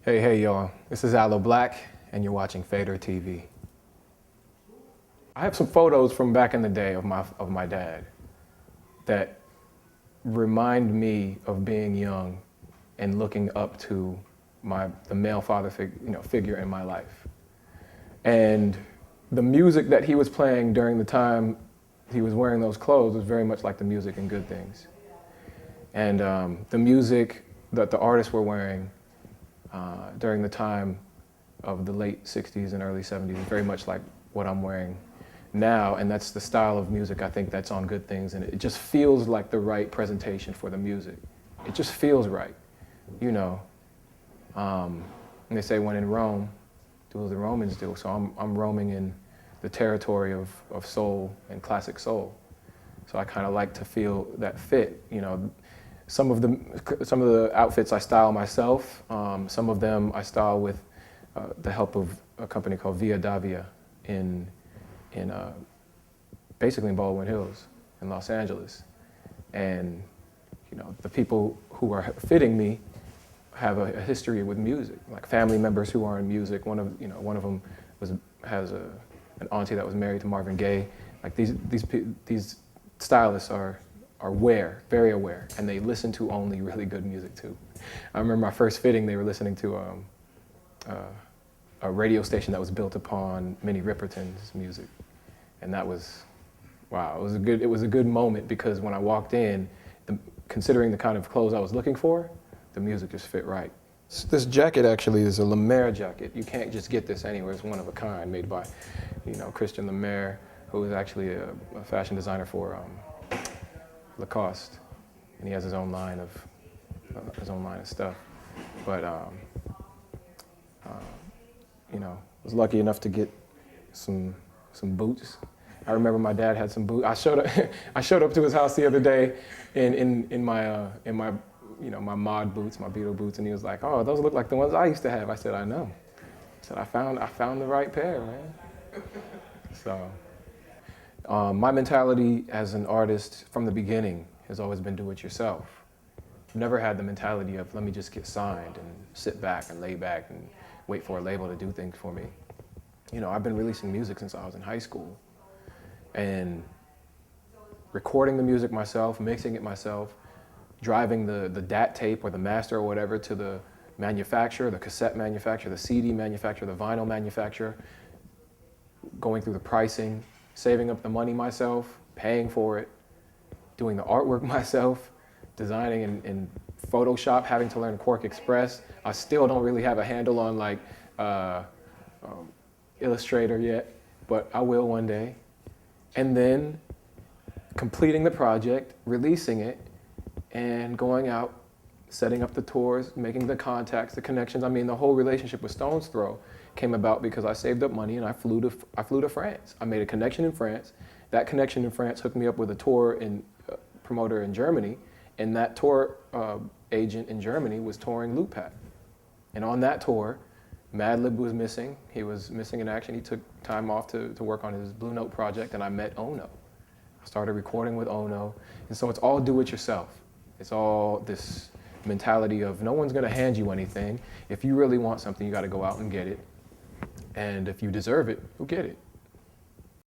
Hey, y'all. This is Aloe Blacc, and you're watching Fader TV. I have some photos from back in the day of my dad that remind me of being young and looking up to the male father figure in my life. And the music that he was playing during the time he was wearing those clothes was very much like the music in Good Things. And the music that the artists were wearing during the time of the late 60s and early 70s is very much like what I'm wearing now, and that's the style of music I think that's on Good Things, and it just feels like the right presentation for the music. It just feels right, you know. And they say when in Rome, do as the Romans do, so I'm roaming in the territory of soul and classic soul. So I kind of like to feel that fit, you know. Some of the outfits I style myself. Some of them I style with the help of a company called Via Davia basically in Baldwin Hills in Los Angeles. And you know, the people who are fitting me have a history with music, like family members who are in music. One of them has an auntie that was married to Marvin Gaye. Like these stylists are very aware, and they listen to only really good music too. I remember my first fitting, they were listening to a radio station that was built upon Minnie Riperton's music, and that was, wow, it was a good moment, because when I walked in, considering the kind of clothes I was looking for, the music just fit right. This jacket actually is a Lemaire jacket. You can't just get this anywhere. It's one of a kind, made by, Christian Lemaire, who is actually a fashion designer for Lacoste, and he has his own line of stuff. But was lucky enough to get some boots. I remember my dad had some boots. I showed up to his house the other day in my my mod boots, my Beetle boots, and he was like, "Oh, those look like the ones I used to have." I said, "I know." I said, "I found the right pair, man." So. My mentality as an artist from the beginning has always been do it yourself. I've never had the mentality of let me just get signed and sit back and lay back and wait for a label to do things for me. I've been releasing music since I was in high school, and recording the music myself, mixing it myself, driving the DAT tape or the master or whatever to the manufacturer, the cassette manufacturer, the CD manufacturer, the vinyl manufacturer, going through the pricing, saving up the money myself, paying for it, doing the artwork myself, designing in Photoshop, having to learn Quark Express. I still don't really have a handle on Illustrator yet, but I will one day. And then completing the project, releasing it, and going out, setting up the tours, making the contacts, the connections. I mean, the whole relationship with Stone's Throw came about because I saved up money and I flew to France. I made a connection in France. That connection in France hooked me up with a tour promoter in Germany, and that tour agent in Germany was touring Lupat. And on that tour, Madlib was missing. He was missing in action. He took time off to work on his Blue Note project, and I met Ono. I started recording with Ono, and so it's all do it yourself. It's all this mentality of no one's gonna hand you anything. If you really want something, you gotta go out and get it. And if you deserve it, you'll get it.